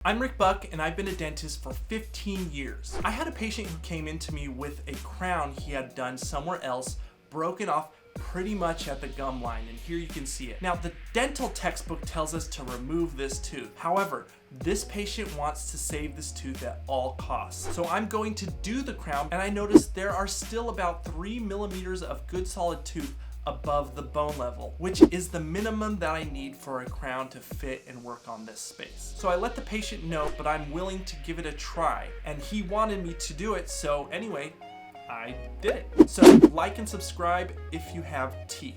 I'm Rick Buck, and I've been a dentist for 15 years. I had a patient who came into me with a crown he had done somewhere else, broken off pretty much at the gum line, and here you can see it. Now, the dental textbook tells us to remove this tooth. However, this patient wants to save this tooth at all costs. So I'm going to do the crown, and I noticed there are still about 3 millimeters of good solid tooth above the bone level, which is the minimum that I need for a crown to fit and work on this space. So I let the patient know, but I'm willing to give it a try, and he wanted me to do it, so anyway, I did it. So like and subscribe if you have teeth.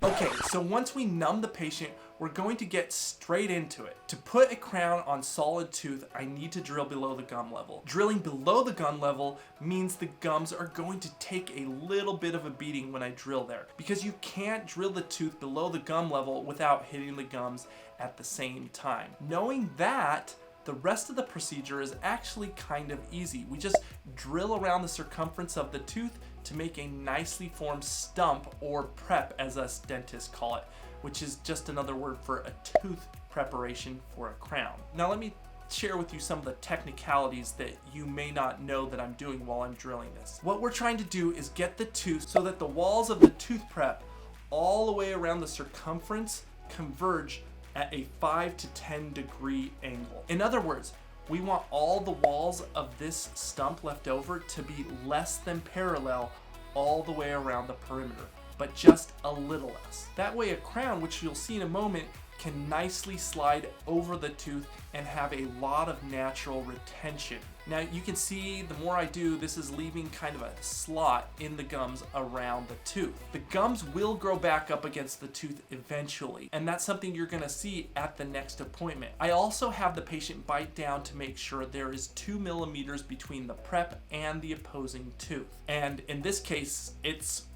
Okay, so once we numb the patient, we're going to get straight into it. To put a crown on solid tooth, I need to drill below the gum level. Drilling below the gum level means the gums are going to take a little bit of a beating when I drill there, because you can't drill the tooth below the gum level without hitting the gums at the same time. Knowing that, the rest of the procedure is actually kind of easy. We just drill around the circumference of the tooth to make a nicely formed stump, or prep as us dentists call it, which is just another word for a tooth preparation for a crown. Now let me share with you some of the technicalities that you may not know that I'm doing while I'm drilling this. What we're trying to do is get the tooth so that the walls of the tooth prep all the way around the circumference converge at a 5 to 10 degree angle. In other words, we want all the walls of this stump left over to be less than parallel all the way around the perimeter, but just a little less. That way a crown, which you'll see in a moment, can nicely slide over the tooth and have a lot of natural retention. Now you can see the more I do, this is leaving kind of a slot in the gums around the tooth. The gums will grow back up against the tooth eventually, and that's something you're gonna see at the next appointment. I also have the patient bite down to make sure there is 2 millimeters between the prep and the opposing tooth. And in this case, it's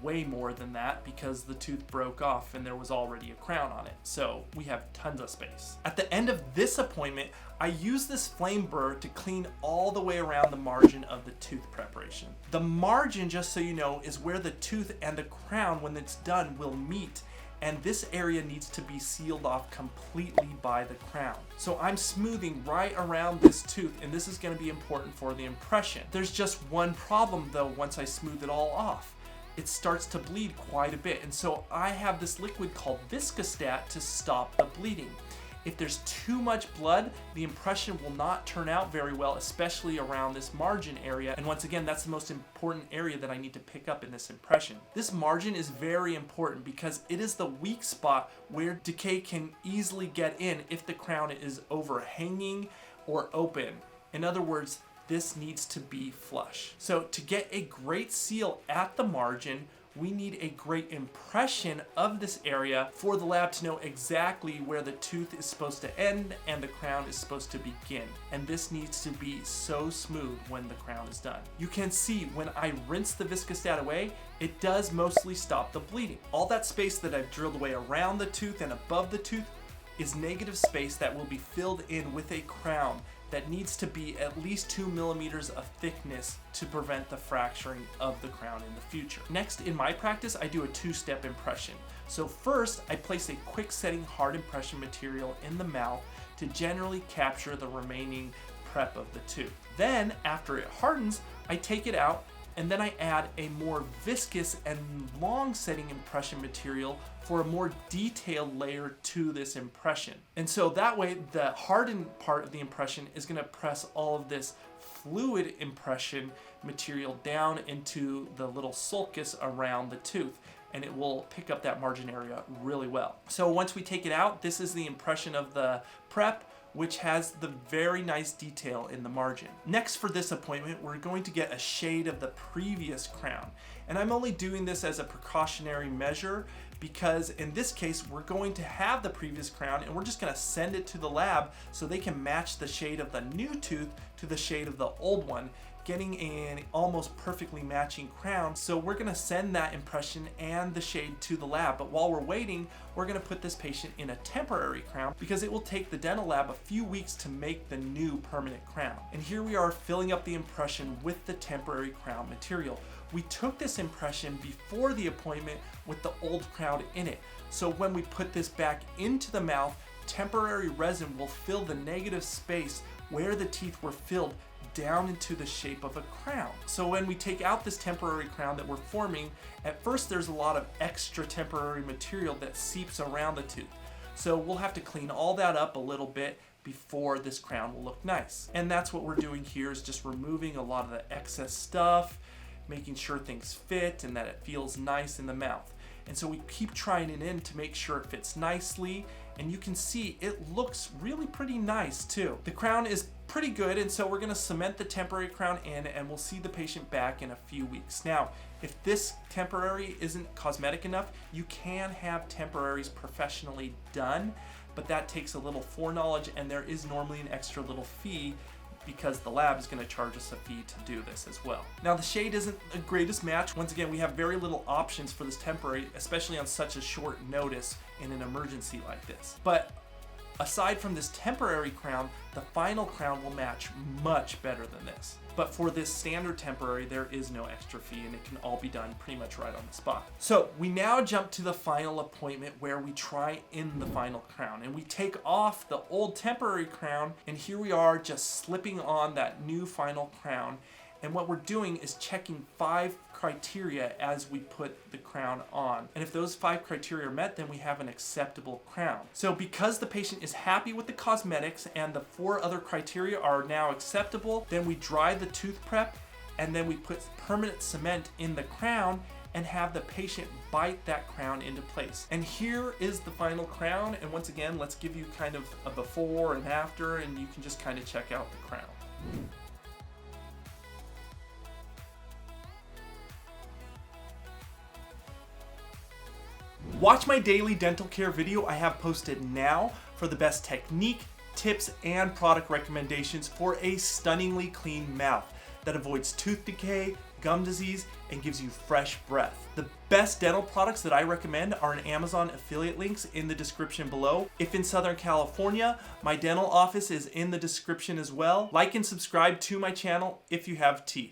way more than that because the tooth broke off and there was already a crown on it. So we have tons of space. At the end of this appointment, I use this flame burr to clean all the way around the margin of the tooth preparation. The margin, just so you know, is where the tooth and the crown, when it's done, will meet, and this area needs to be sealed off completely by the crown. So I'm smoothing right around this tooth, and this is going to be important for the impression. There's just one problem though once I smooth it all off. It starts to bleed quite a bit, and so I have this liquid called Viscostat to stop the bleeding. If there's too much blood, the impression will not turn out very well, especially around this margin area, and once again, that's the most important area that I need to pick up in this impression. This margin is very important because it is the weak spot where decay can easily get in if the crown is overhanging or open. In other words, this needs to be flush. So to get a great seal at the margin, we need a great impression of this area for the lab to know exactly where the tooth is supposed to end and the crown is supposed to begin. And this needs to be so smooth when the crown is done. You can see when I rinse the Viscostat away, it does mostly stop the bleeding. All that space that I've drilled away around the tooth and above the tooth is negative space that will be filled in with a crown that needs to be at least 2 millimeters of thickness to prevent the fracturing of the crown in the future. Next, in my practice, I do a 2-step impression. So first, I place a quick setting hard impression material in the mouth to generally capture the remaining prep of the tooth. Then, after it hardens, I take it out, and then I add a more viscous and long setting impression material for a more detailed layer to this impression. And so that way, the hardened part of the impression is gonna press all of this fluid impression material down into the little sulcus around the tooth, and it will pick up that margin area really well. So once we take it out, this is the impression of the prep, which has the very nice detail in the margin. Next, for this appointment, we're going to get a shade of the previous crown. And I'm only doing this as a precautionary measure because in this case, we're going to have the previous crown and we're just gonna send it to the lab so they can match the shade of the new tooth to the shade of the old one, getting an almost perfectly matching crown. So we're gonna send that impression and the shade to the lab, but while we're waiting, we're gonna put this patient in a temporary crown because it will take the dental lab a few weeks to make the new permanent crown. And here we are filling up the impression with the temporary crown material. we took this impression before the appointment with the old crown in it. So when we put this back into the mouth, temporary resin will fill the negative space where the teeth were filled down into the shape of a crown. So when we take out this temporary crown that we're forming, at first there's a lot of extra temporary material that seeps around the tooth. So we'll have to clean all that up a little bit before this crown will look nice. And that's what we're doing here, is just removing a lot of the excess stuff, making sure things fit and that it feels nice in the mouth. And so we keep trying it in to make sure it fits nicely, and you can see it looks really pretty nice too. The crown is pretty good, and so we're gonna cement the temporary crown in, and we'll see the patient back in a few weeks. Now, if this temporary isn't cosmetic enough, you can have temporaries professionally done, but that takes a little foreknowledge, and there is normally an extra little fee because the lab is going to charge us a fee to do this as well. Now, the shade isn't the greatest match. Once again, we have very little options for this temporary, especially on such a short notice in an emergency like this. But aside from this temporary crown, the final crown will match much better than this. But for this standard temporary, there is no extra fee, and it can all be done pretty much right on the spot. So we now jump to the final appointment where we try in the final crown, and we take off the old temporary crown, and here we are just slipping on that new final crown. And what we're doing is checking 5 criteria as we put the crown on. And if those 5 criteria are met, then we have an acceptable crown. So because the patient is happy with the cosmetics and the 4 other criteria are now acceptable, then we dry the tooth prep, and then we put permanent cement in the crown and have the patient bite that crown into place. And here is the final crown. And once again, let's give you kind of a before and after, and you can just kind of check out the crown. Watch my daily dental care video I have posted now for the best technique, tips, and product recommendations for a stunningly clean mouth that avoids tooth decay, gum disease, and gives you fresh breath. The best dental products that I recommend are in Amazon affiliate links in the description below. If in Southern California, my dental office is in the description as well. Like and subscribe to my channel if you have teeth.